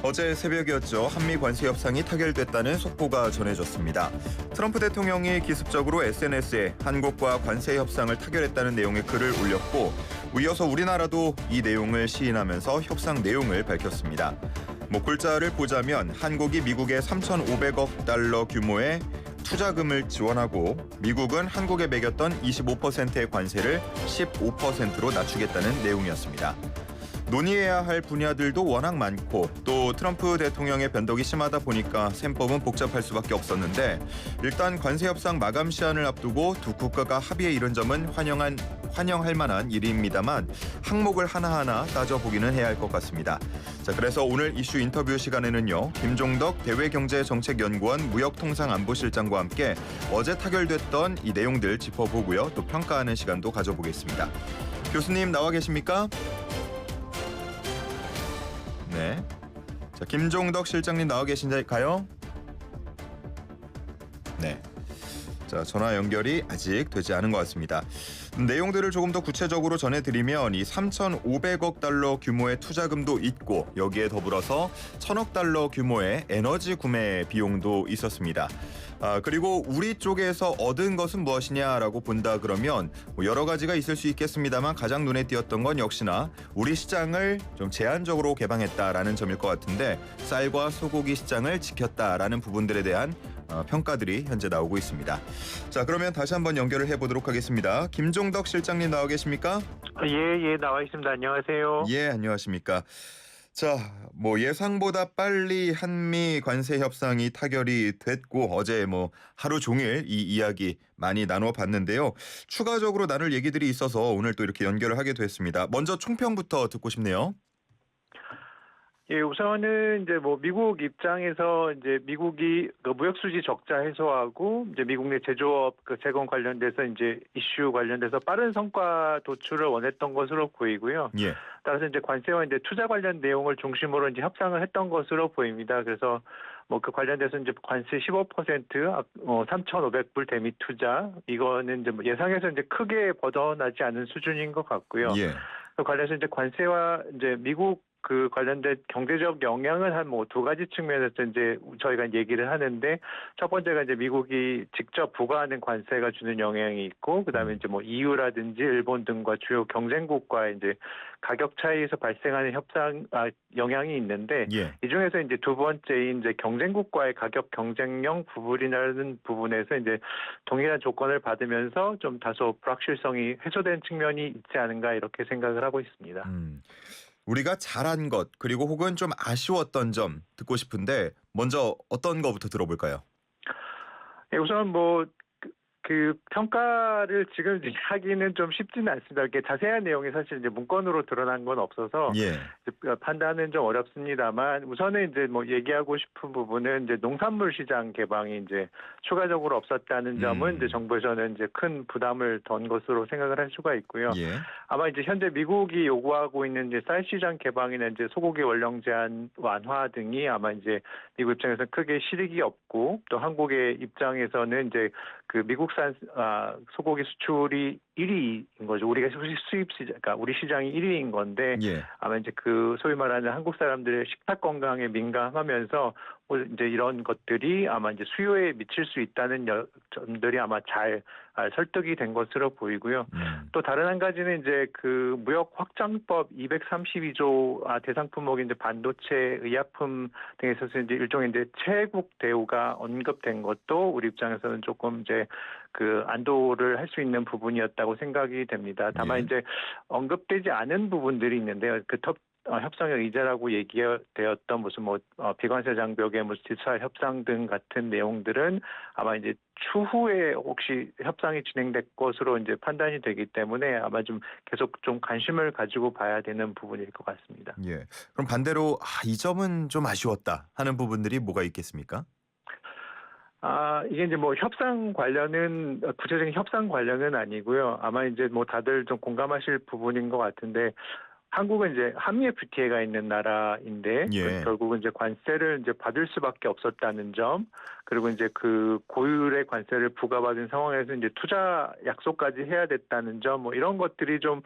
어제 새벽이었죠. 한미 관세 협상이 타결됐다는 속보가 전해졌습니다. 트럼프 대통령이 기습적으로 SNS에 한국과 관세 협상을 타결했다는 내용의 글을 올렸고 이어서 우리나라도 이 내용을 시인하면서 협상 내용을 밝혔습니다. 글자를 보자면 한국이 미국에 3,500억 달러 규모의 투자금을 지원하고 미국은 한국에 매겼던 25%의 관세를 15%로 낮추겠다는 내용이었습니다. 논의해야 할 분야들도 워낙 많고 또 트럼프 대통령의 변덕이 심하다 보니까 셈법은 복잡할 수밖에 없었는데 일단 관세 협상 마감 시한을 앞두고 두 국가가 합의에 이른 점은 환영할 만한 일입니다만 항목을 하나하나 따져보기는 해야 할 것 같습니다. 자, 그래서 오늘 이슈 인터뷰 시간에는요. 김종덕 대외경제정책연구원 무역통상안보실장과 함께 어제 타결됐던 이 내용들 짚어보고요. 또 평가하는 시간도 가져보겠습니다. 교수님 나와 계십니까? 네. 자, 김종덕 실장님 나와 계신가요? 네. 자, 전화 연결이 아직 되지 않은 것 같습니다. 내용들을 조금 더 구체적으로 전해드리면 이 3,500억 달러 규모의 투자금도 있고 여기에 더불어서 1,000억 달러 규모의 에너지 구매 비용도 있었습니다. 그리고 우리 쪽에서 얻은 것은 무엇이냐라고 본다 그러면 여러 가지가 있을 수 있겠습니다만 가장 눈에 띄었던 건 역시나 우리 시장을 좀 제한적으로 개방했다라는 점일 것 같은데 쌀과 소고기 시장을 지켰다라는 부분들에 대한 평가들이 현재 나오고 있습니다. 자, 그러면 다시 한번 연결을 해보도록 하겠습니다. 김종덕 실장님 나와 계십니까? 예, 나와 있습니다. 안녕하세요. 예, 안녕하십니까. 자, 예상보다 빨리 한미 관세 협상이 타결이 됐고 어제 하루 종일 이 이야기 많이 나눠봤는데요. 추가적으로 나눌 얘기들이 있어서 오늘 또 이렇게 연결을 하게 됐습니다. 먼저 총평부터 듣고 싶네요. 예, 우선은 이제 미국 입장에서 이제 미국이 그 무역 수지 적자 해소하고 이제 미국 내 제조업 그 재건 관련돼서 이제 이슈 관련돼서 빠른 성과 도출을 원했던 것으로 보이고요. 예. 따라서 이제 관세와 이제 투자 관련 내용을 중심으로 이제 협상을 했던 것으로 보입니다. 그래서 그 관련돼서 이제 관세 15%, 3,500불 대미 투자 이거는 이제 예상에서 이제 크게 벗어나지 않은 수준인 것 같고요. 예. 그 관련해서 이제 관세와 이제 미국 그 관련된 경제적 영향은 한 두 가지 측면에서 이제 저희가 얘기를 하는데 첫 번째가 이제 미국이 직접 부과하는 관세가 주는 영향이 있고 그다음에 이제 EU라든지 일본 등과 주요 경쟁국과의 이제 가격 차이에서 발생하는 영향이 있는데 예. 이 중에서 이제 두 번째인 이제 경쟁국과의 가격 경쟁력 부분이라는 부분에서 이제 동일한 조건을 받으면서 좀 다소 불확실성이 해소된 측면이 있지 않은가 이렇게 생각을 하고 있습니다. 우리가 잘한 것 그리고 혹은 좀 아쉬웠던 점 듣고 싶은데 먼저 어떤 거부터 들어볼까요? 예, 우선 그 평가를 지금 하기는 좀 쉽지는 않습니다. 이렇게 자세한 내용이 사실 이제 문건으로 드러난 건 없어서 예. 판단은 좀 어렵습니다만 우선은 이제 얘기하고 싶은 부분은 이제 농산물 시장 개방이 이제 추가적으로 없었다는 점은 이제 정부에서는 이제 큰 부담을 던 것으로 생각을 할 수가 있고요. 예. 아마 이제 현재 미국이 요구하고 있는 이제 쌀 시장 개방이나 이제 소고기 원령 제한 완화 등이 아마 이제 미국 입장에서 크게 실익이 없고 또 한국의 입장에서는 이제 그 미국산 소고기 수출이 1위인 거죠. 우리가 수입 시장, 그러니까 우리 시장이 1위인 건데 예. 아마 이제 그 소위 말하는 한국 사람들의 식탁 건강에 민감하면서 이제 이런 것들이 아마 이제 수요에 미칠 수 있다는 점들이 아마 잘 설득이 된 것으로 보이고요. 또 다른 한 가지는 이제 그 무역 확장법 232조 대상 품목인 이제 반도체, 의약품 등에 있어서 이제 일종의 이제 최국 대우가 언급된 것도 우리 입장에서는 조금 이제 그 안도를 할 수 있는 부분이었다고 생각이 됩니다. 다만 예. 이제 언급되지 않은 부분들이 있는데요. 그 협상의 의제라고 얘기되었던 무슨 비관세 장벽의 디지털 협상 등 같은 내용들은 아마 이제 추후에 혹시 협상이 진행될 것으로 이제 판단이 되기 때문에 아마 좀 계속 좀 관심을 가지고 봐야 되는 부분일 것 같습니다. 예. 그럼 반대로 이 점은 좀 아쉬웠다 하는 부분들이 뭐가 있겠습니까? 이게 이제 협상 관련은 구체적인 협상 관련은 아니고요. 아마 이제 다들 좀 공감하실 부분인 것 같은데 한국은 이제 한미 FTA가 있는 나라인데 예. 결국은 이제 관세를 이제 받을 수밖에 없었다는 점, 그리고 이제 그 고율의 관세를 부과받은 상황에서 이제 투자 약속까지 해야 됐다는 점, 뭐 이런 것들이 좀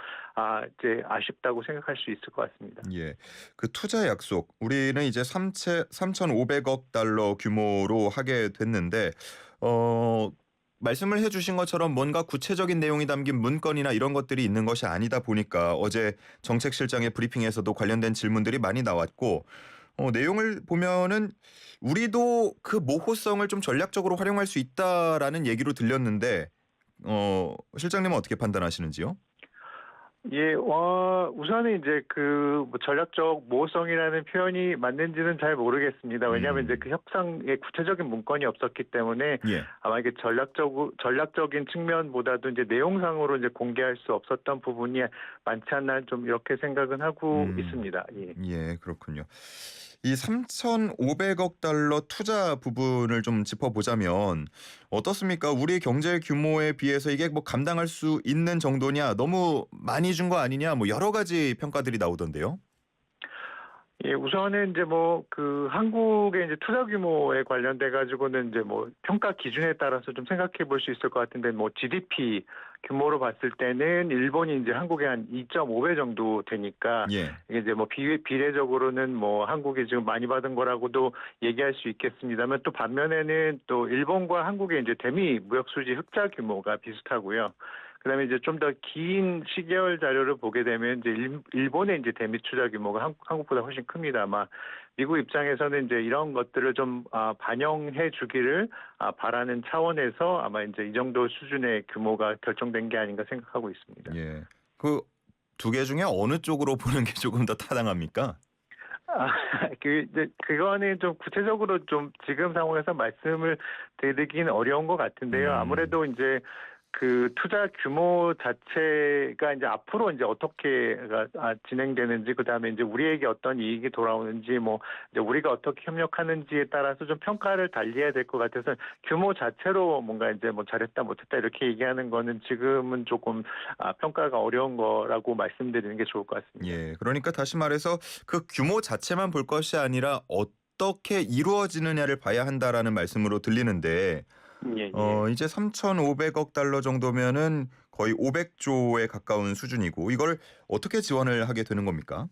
이제 아쉽다고 생각할 수 있을 것 같습니다. 예. 그 투자 약속 우리는 이제 3,500억 달러 규모로 하게 됐는데 어 말씀을 해 주신 것처럼 뭔가 구체적인 내용이 담긴 문건이나 이런 것들이 있는 것이 아니다 보니까 어제 정책실장의 브리핑에서도 관련된 질문들이 많이 나왔고 내용을 보면은 우리도 그 모호성을 좀 전략적으로 활용할 수 있다라는 얘기로 들렸는데 실장님은 어떻게 판단하시는지요? 예, 우선은 이제 뭐 전략적 모호성이라는 표현이 맞는지는 잘 모르겠습니다. 왜냐하면 이제 그 협상에 구체적인 문건이 없었기 때문에 예. 아마 이게 전략적인 측면보다도 이제 내용상으로 이제 공개할 수 없었던 부분이 많지 않나 좀 이렇게 생각은 하고 있습니다. 예. 예, 그렇군요. 이 3,500억 달러 투자 부분을 좀 짚어보자면 어떻습니까? 우리 경제 규모에 비해서 이게 뭐 감당할 수 있는 정도냐, 너무 많이 준 거 아니냐, 뭐 여러 가지 평가들이 나오던데요. 예, 우선은 이제 뭐 한국의 이제 투자 규모에 관련돼 가지고는 이제 뭐 평가 기준에 따라서 좀 생각해 볼 수 있을 것 같은데, 뭐 GDP 규모로 봤을 때는 일본이 이제 한국의 한 2.5배 정도 되니까 예. 이게 이제 뭐 비례적으로는 뭐 한국이 지금 많이 받은 거라고도 얘기할 수 있겠습니다만, 또 반면에는 또 일본과 한국의 이제 대미 무역 수지 흑자 규모가 비슷하고요. 그다음에 이제 좀 더 긴 시계열 자료를 보게 되면 이제 일본의 이제 대미 투자 규모가 한국보다 훨씬 큽니다. 아마 미국 입장에서는 이제 이런 것들을 좀 반영해 주기를 바라는 차원에서 아마 이제 이 정도 수준의 규모가 결정된 게 아닌가 생각하고 있습니다. 예. 그 두 개 중에 어느 쪽으로 보는 게 조금 더 타당합니까? 아, 이제 그거는 좀 구체적으로 좀 지금 상황에서 말씀을 드리긴 어려운 것 같은데요. 아무래도 이제 그 투자 규모 자체가 이제 앞으로 이제 어떻게 진행되는지, 그다음에 이제 우리에게 어떤 이익이 돌아오는지, 뭐 이제 우리가 어떻게 협력하는지에 따라서 좀 평가를 달리해야 될 것 같아서 규모 자체로 뭔가 이제 뭐 잘했다 못했다 이렇게 얘기하는 거는 지금은 조금 평가가 어려운 거라고 말씀드리는 게 좋을 것 같습니다. 예. 그러니까 다시 말해서 그 규모 자체만 볼 것이 아니라 어떻게 이루어지느냐를 봐야 한다라는 말씀으로 들리는데 예, 예. 이제 3,500억 달러 정도면은 거의 500조에 가까운 수준이고 이걸 어떻게 지원을 하게 되는 겁니까?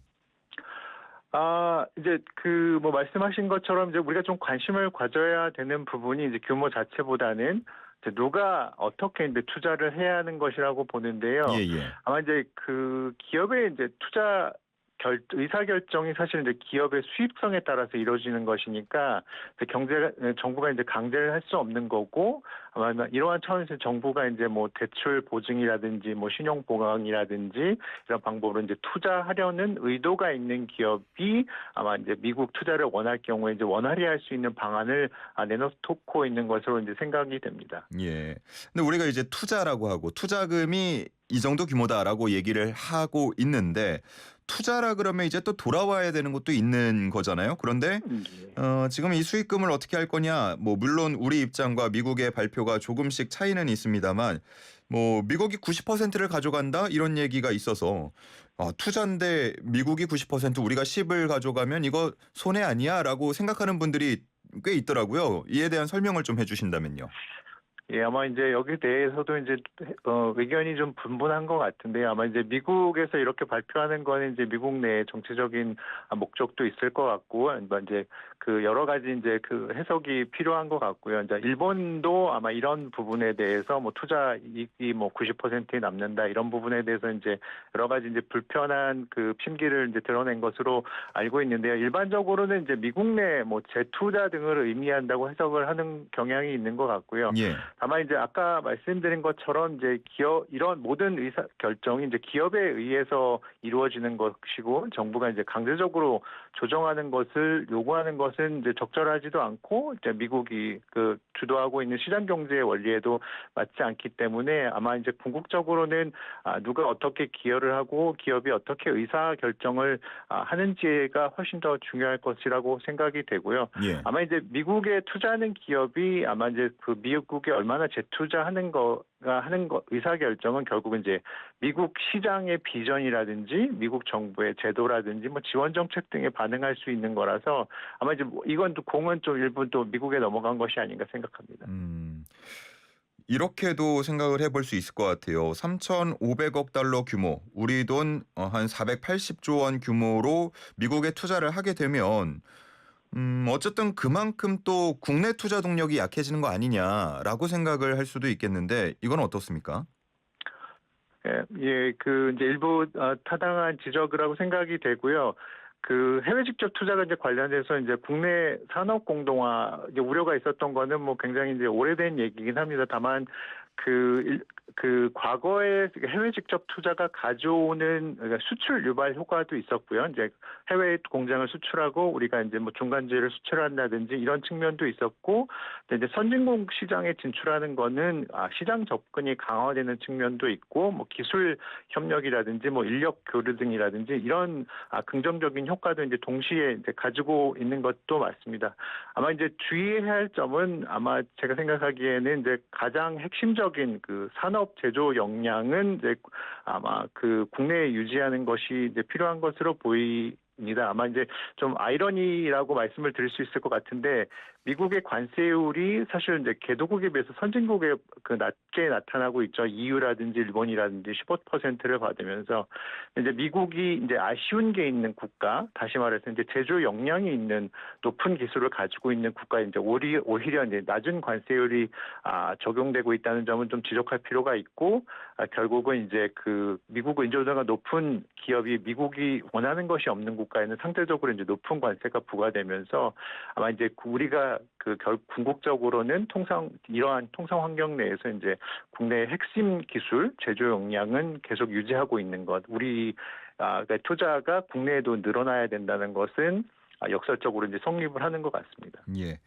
이제 뭐 말씀하신 것처럼 이제 우리가 좀 관심을 가져야 되는 부분이 이제 규모 자체보다는 이제 누가 어떻게 이제 투자를 해야 하는 것이라고 보는데요. 예예. 아마 이제 기업의 이제 투자 의사결정이 사실 이제 기업의 수입성에 따라서 이루어지는 것이니까 정부가 이제 강제를 할 수 없는 거고, 아마 이러한 차원에서 정부가 이제 뭐 대출 보증이라든지 뭐 신용 보강이라든지 이런 방법으로 이제 투자하려는 의도가 있는 기업이 아마 이제 미국 투자를 원할 경우에 이제 원활히 할 수 있는 방안을 내놓고 있는 것으로 이제 생각이 됩니다. 예. 근데 우리가 이제 투자라고 하고 투자금이 이 정도 규모다라고 얘기를 하고 있는데 투자라 그러면 이제 또 돌아와야 되는 것도 있는 거잖아요. 그런데 예. 지금 이 수익금을 어떻게 할 거냐? 뭐 물론 우리 입장과 미국의 발표가 조금씩 차이는 있습니다만 뭐 미국이 90%를 가져간다 이런 얘기가 있어서 투자인데 미국이 90% 우리가 10을 가져가면 이거 손해 아니야라고 생각하는 분들이 꽤 있더라고요. 이에 대한 설명을 좀 해주신다면요. 예, 아마 이제 여기 대해서도 이제 의견이 좀 분분한 것 같은데요. 아마 이제 미국에서 이렇게 발표하는 거는 이제 미국 내 정치적인 목적도 있을 것 같고, 이제 여러 가지 이제 해석이 필요한 것 같고요. 이제 일본도 아마 이런 부분에 대해서 뭐 투자 이익이 뭐 90%에 남는다 이런 부분에 대해서 이제 여러 가지 이제 불편한 심기를 이제 드러낸 것으로 알고 있는데요. 일반적으로는 이제 미국 내 뭐 재투자 등을 의미한다고 해석을 하는 경향이 있는 것 같고요. 예. 다만 이제 아까 말씀드린 것처럼 이제 이런 모든 의사 결정이 이제 기업에 의해서 이루어지는 것이고, 정부가 이제 강제적으로 조정하는 것을 요구하는 것은 이제 적절하지도 않고, 이제 미국이 주도하고 있는 시장 경제의 원리에도 맞지 않기 때문에 아마 이제 궁극적으로는 누가 어떻게 기여를 하고 기업이 어떻게 의사 결정을 하는지가 훨씬 더 중요할 것이라고 생각이 되고요. 예. 아마 이제 미국에 투자하는 기업이 아마 이제 미국의 얼마나 재투자하는 의사 결정은 결국은 이제 미국 시장의 비전이라든지 미국 정부의 제도라든지 뭐 지원 정책 등에 반응할 수 있는 거라서 아마 이제 이건 또 공은 좀 일부 또 미국에 넘어간 것이 아닌가 생각합니다. 이렇게도 생각을 해볼 수 있을 것 같아요. 3,500억 달러 규모, 우리 돈 한 480조 원 규모로 미국에 투자를 하게 되면 어쨌든 그만큼 또 국내 투자 동력이 약해지는 거 아니냐라고 생각을 할 수도 있겠는데 이건 어떻습니까? 예, 그 이제 일부 타당한 지적이라고 생각이 되고요. 그 해외 직접 투자가 이제 관련해서 이제 국내 산업 공동화 이제 우려가 있었던 거는 뭐 굉장히 이제 오래된 얘기긴 합니다. 다만 그 과거에 해외 직접 투자가 가져오는 그러니까 수출 유발 효과도 있었고요. 이제 해외 공장을 수출하고 우리가 이제 뭐 중간재를 수출한다든지 이런 측면도 있었고, 이제 선진국 시장에 진출하는 거는 시장 접근이 강화되는 측면도 있고, 뭐 기술 협력이라든지 뭐 인력 교류 등이라든지 이런 긍정적인 효과도 이제 동시에 이제 가지고 있는 것도 맞습니다. 아마 이제 주의해야 할 점은 아마 제가 생각하기에는 이제 가장 핵심적인 그 산업 제조 역량은 이제 아마 그 국내에 유지하는 것이 이제 필요한 것으로 보입니다. 아마 이제 좀 아이러니라고 말씀을 드릴 수 있을 것 같은데 미국의 관세율이 사실 이제 개도국에 비해서 선진국에 그 낮게 나타나고 있죠. EU라든지 일본이라든지 15%를 받으면서 이제 미국이 이제 아쉬운 게 있는 국가, 다시 말해서 이제 제조 역량이 있는 높은 기술을 가지고 있는 국가에 이제 오히려 이제 낮은 관세율이 적용되고 있다는 점은 좀 지적할 필요가 있고, 결국은 이제 그 미국 인조도가 높은 기업이 미국이 원하는 것이 없는 국가에는 상대적으로 이제 높은 관세가 부과되면서 아마 이제 우리가 궁극적으로는 이러한 통상 환경 내에서 이제 국내의 핵심 기술 제조 역량은 계속 유지하고 있는 것, 그러니까 투자가 국내에도 늘어나야 된다는 것은 역설적으로 이제 성립을 하는 것 같습니다. 예.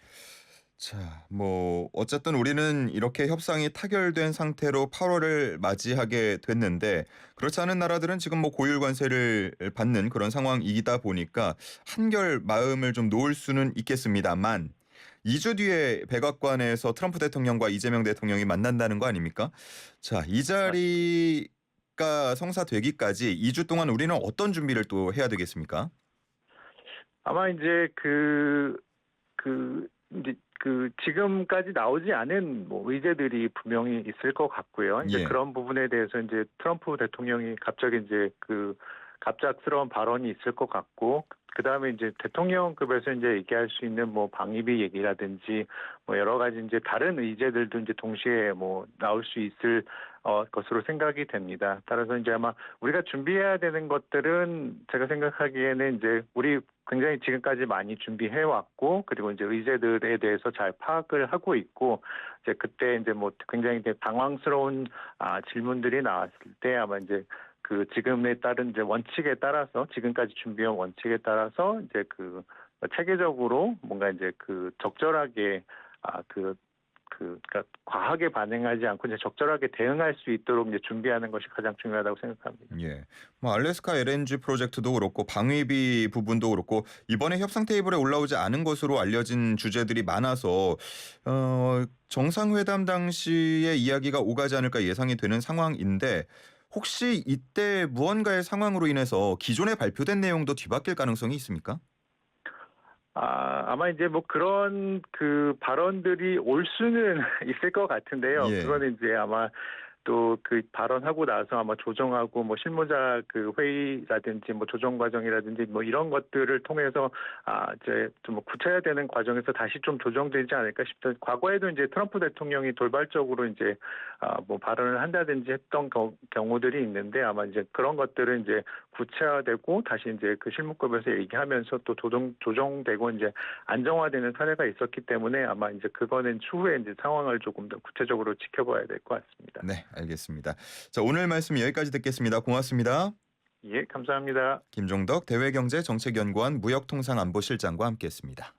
자, 뭐 어쨌든 우리는 이렇게 협상이 타결된 상태로 8월을 맞이하게 됐는데 그렇지 않은 나라들은 지금 뭐 고율 관세를 받는 그런 상황이다 보니까 한결 마음을 좀 놓을 수는 있겠습니다만 2주 뒤에 백악관에서 트럼프 대통령과 이재명 대통령이 만난다는 거 아닙니까? 자, 이 자리가 성사되기까지 2주 동안 우리는 어떤 준비를 또 해야 되겠습니까? 아마 이제 이제 지금까지 나오지 않은 뭐 의제들이 분명히 있을 것 같고요. 이제 예. 그런 부분에 대해서 이제 트럼프 대통령이 갑자기 이제 갑작스러운 발언이 있을 것 같고, 그 다음에 이제 대통령급에서 이제 얘기할 수 있는 뭐 방위비 얘기라든지 뭐 여러 가지 이제 다른 의제들도 이제 동시에 뭐 나올 수 있을 것으로 생각이 됩니다. 따라서 이제 아마 우리가 준비해야 되는 것들은 제가 생각하기에는 이제 우리 굉장히 지금까지 많이 준비해 왔고, 그리고 이제 의제들에 대해서 잘 파악을 하고 있고, 이제 그때 이제 뭐 굉장히 당황스러운 질문들이 나왔을 때 아마 이제 지금에 따른 이제 원칙에 따라서 지금까지 준비한 원칙에 따라서 이제 체계적으로 뭔가 이제 적절하게 그러니까 과하게 반응하지 않고 이제 적절하게 대응할 수 있도록 이제 준비하는 것이 가장 중요하다고 생각합니다. 예. 뭐 알래스카 LNG 프로젝트도 그렇고 방위비 부분도 그렇고 이번에 협상 테이블에 올라오지 않은 것으로 알려진 주제들이 많아서 정상회담 당시의 이야기가 오가지 않을까 예상이 되는 상황인데 혹시 이때 무언가의 상황으로 인해서 기존에 발표된 내용도 뒤바뀔 가능성이 있습니까? 아마 이제 뭐 그런 발언들이 올 수는 있을 것 같은데요. 예. 그거는 이제 아마 또 발언하고 나서 아마 조정하고 뭐 실무자 회의라든지 뭐 조정 과정이라든지 뭐 이런 것들을 통해서 이제 좀 뭐 구체화되는 과정에서 다시 좀 조정되지 않을까 싶다. 과거에도 이제 트럼프 대통령이 돌발적으로 이제 뭐 발언을 한다든지 했던 경우들이 있는데 아마 이제 그런 것들은 이제 구체화되고 다시 이제 실무급에서 얘기하면서 또 조정되고 이제 안정화되는 사례가 있었기 때문에 아마 이제 그거는 추후에 이제 상황을 조금 더 구체적으로 지켜봐야 될 것 같습니다. 네, 알겠습니다. 자, 오늘 말씀 여기까지 듣겠습니다. 고맙습니다. 예, 감사합니다. 김종덕 대외경제정책연구원 무역통상안보실장과 함께했습니다.